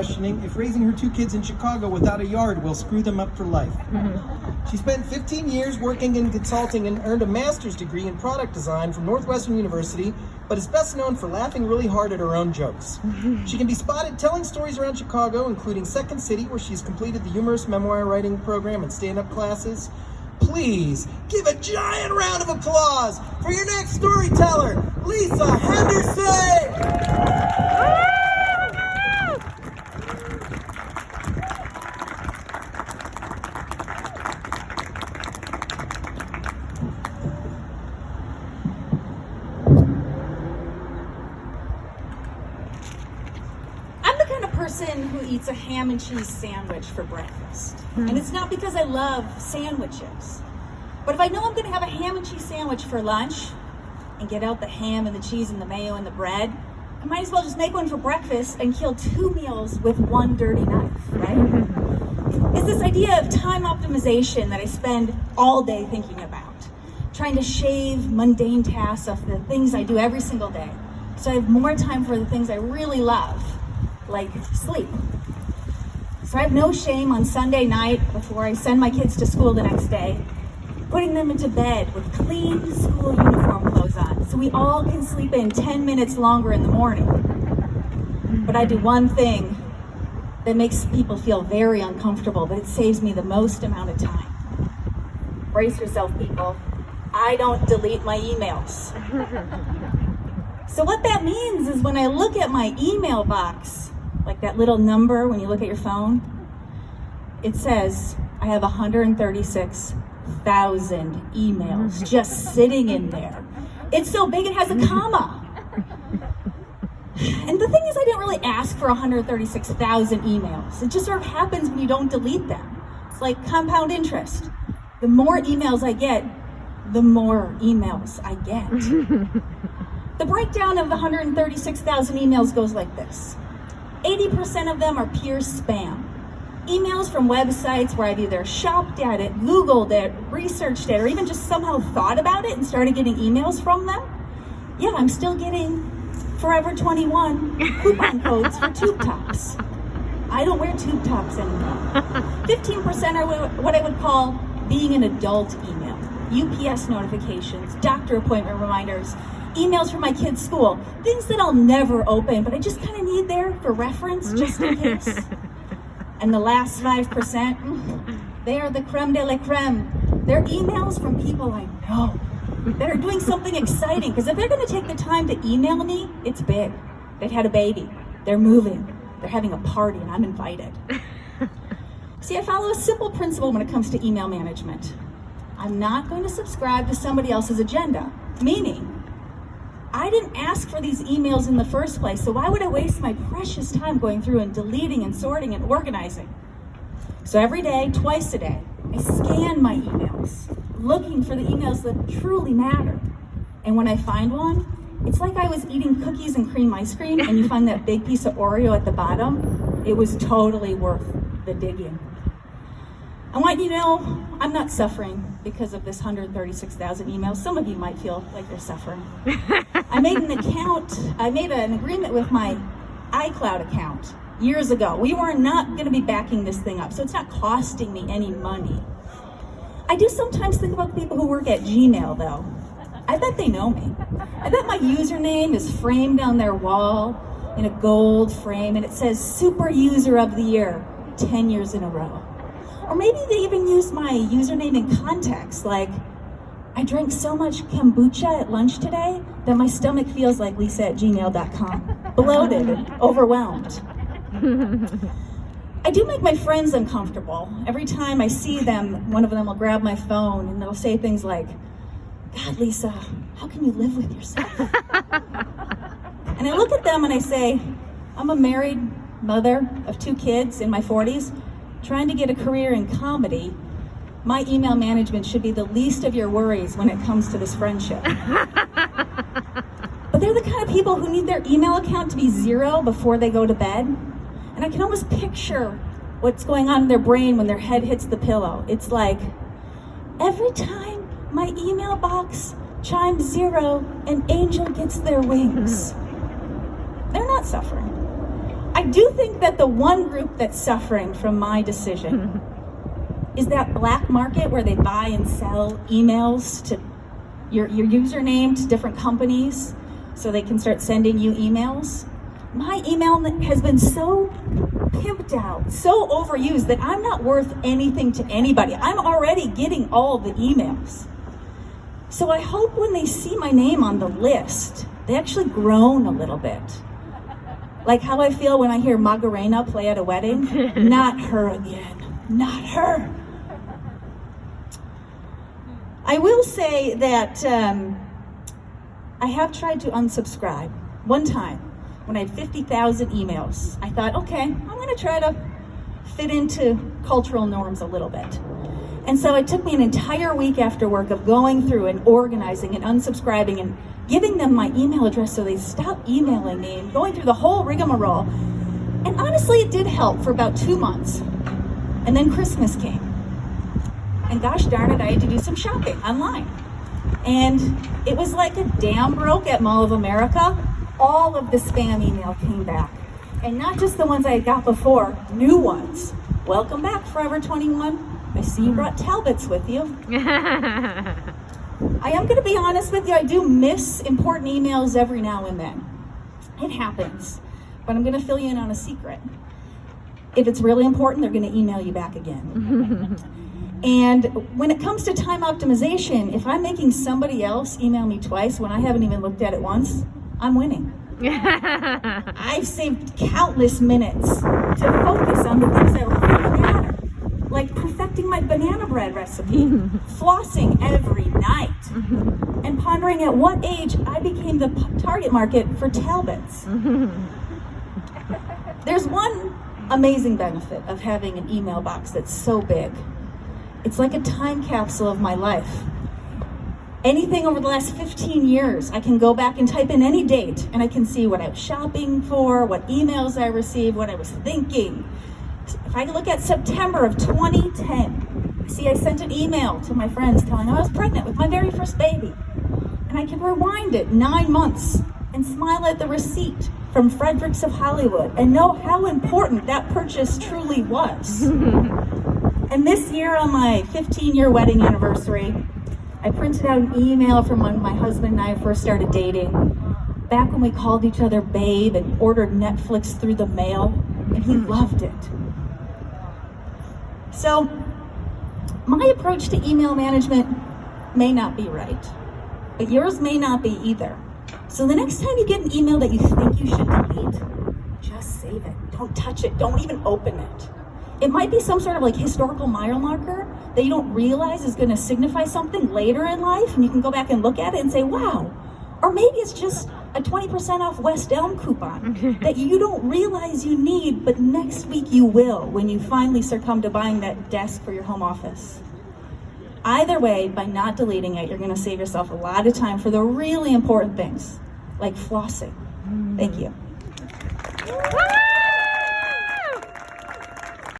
questioning if raising her 2 kids in Chicago without a yard will screw them up for life. She spent 15 years working in consulting and earned a master's degree in product design from Northwestern University, but is best known for laughing really hard at her own jokes. She can be spotted telling stories around Chicago, including Second City, where she's completed the humorous memoir writing program and stand-up classes. Please give a giant round of applause for your next storyteller, Lisa Henderson! Person who eats a ham and cheese sandwich for breakfast. And it's not because I love sandwiches, but if I know I'm going to have a ham and cheese sandwich for lunch and get out the ham and the cheese and the mayo and the bread, I might as well just make one for breakfast and kill 2 meals with 1 dirty knife, right? It's this idea of time optimization that I spend all day thinking about, trying to shave mundane tasks off the things I do every single day so I have more time for the things I really love, like sleep. So I have no shame on Sunday night before I send my kids to school the next day, putting them into bed with clean school uniform clothes on so we all can sleep in 10 minutes longer in the morning. But I do one thing that makes people feel very uncomfortable, but it saves me the most amount of time. Brace yourself, people. I don't delete my emails. So what that means is when I look at my email box, like that little number when you look at your phone, it says I have 136,000 emails just sitting in there. It's so big it has a comma. And the thing is, I didn't really ask for 136,000 emails. It just sort of happens when you don't delete them. It's like compound interest. The more emails I get, the more emails I get. The breakdown of the 136,000 emails goes like this. 80% of them are pure spam. Emails from websites where I've either shopped at it, Googled it, researched it, or even just somehow thought about it and started getting emails from them. Yeah, I'm still getting Forever 21 coupon codes for tube tops. I don't wear tube tops anymore. 15% are what I would call being an adult email. UPS notifications, doctor appointment reminders, emails from my kids' school, things that I'll never open, but I just kind of need there for reference, just in case. And the last 5%, they are the creme de la creme. They're emails from people I know that are doing something exciting, because if they're going to take the time to email me, it's big. They've had a baby, they're moving, they're having a party, and I'm invited. See, I follow a simple principle when it comes to email management. I'm not going to subscribe to somebody else's agenda, meaning I didn't ask for these emails in the first place, so why would I waste my precious time going through and deleting and sorting and organizing? So every day, twice a day, I scan my emails, looking for the emails that truly matter. And when I find one, it's like I was eating cookies and cream ice cream and you find that big piece of Oreo at the bottom. It was totally worth the digging. I want you to know I'm not suffering because of this 136,000 emails. Some of you might feel like you're suffering. I made an agreement with my iCloud account years ago. We were not going to be backing this thing up, so it's not costing me any money. I do sometimes think about the people who work at Gmail, though. I bet they know me. I bet my username is framed on their wall in a gold frame, and it says Super User of the Year 10 years in a row. Or maybe they even use my username in context, like, I drank so much kombucha at lunch today that my stomach feels like lisa@gmail.com, bloated and overwhelmed. I do make my friends uncomfortable. Every time I see them, one of them will grab my phone and they'll say things like, God, Lisa, how can you live with yourself? And I look at them and I say, I'm a married mother of 2 kids in my 40s, trying to get a career in comedy. My email management should be the least of your worries when it comes to this friendship. But they're the kind of people who need their email account to be 0 before they go to bed. And I can almost picture what's going on in their brain when their head hits the pillow. It's like, every time my email box chimes 0, an angel gets their wings. They're not suffering. I do think that the one group that's suffering from my decision is that black market where they buy and sell emails to your username to different companies so they can start sending you emails. My email has been so pimped out, so overused that I'm not worth anything to anybody. I'm already getting all the emails. So I hope when they see my name on the list, they actually groan a little bit. Like how I feel when I hear Magarena play at a wedding. Not her again, not her. I will say that I have tried to unsubscribe. One time, when I had 50,000 emails, I thought, okay, I'm gonna try to fit into cultural norms a little bit. And so it took me an entire week after work of going through and organizing and unsubscribing and giving them my email address so they stopped emailing me and going through the whole rigmarole. And honestly, it did help for about 2 months. And then Christmas came. And gosh darn it, I had to do some shopping online. And it was like a dam broke at Mall of America. All of the spam email came back. And not just the ones I had got before, new ones. Welcome back, Forever 21. I see you brought Talbots with you. I am gonna be honest with you, I do miss important emails every now and then. It happens, but I'm gonna fill you in on a secret. If it's really important, they're gonna email you back again. And when it comes to time optimization, if I'm making somebody else email me twice when I haven't even looked at it once, I'm winning. I've saved countless minutes to focus on the things that really matter, like perfecting my banana bread recipe, flossing every night, and pondering at what age I became the target market for Talbots. There's one amazing benefit of having an email box that's so big. It's like a time capsule of my life. Anything over the last 15 years, I can go back and type in any date, and I can see what I was shopping for, what emails I received, what I was thinking. If I look at September of 2010, see I sent an email to my friends telling them I was pregnant with my very first baby. And I can rewind it 9 months and smile at the receipt from Fredericks of Hollywood and know how important that purchase truly was. And this year on my 15-year wedding anniversary, I printed out an email from when my husband and I first started dating, back when we called each other babe and ordered Netflix through the mail, and he loved it. So, my approach to email management may not be right, but yours may not be either. So the next time you get an email that you think you should delete, just save it. Don't touch it. Don't even open it. It might be some sort of like historical mile marker that you don't realize is going to signify something later in life, and you can go back and look at it and say, wow. Or maybe it's just a 20% off West Elm coupon that you don't realize you need, but next week you will when you finally succumb to buying that desk for your home office. Either way, by not deleting it, you're going to save yourself a lot of time for the really important things, like flossing. Thank you.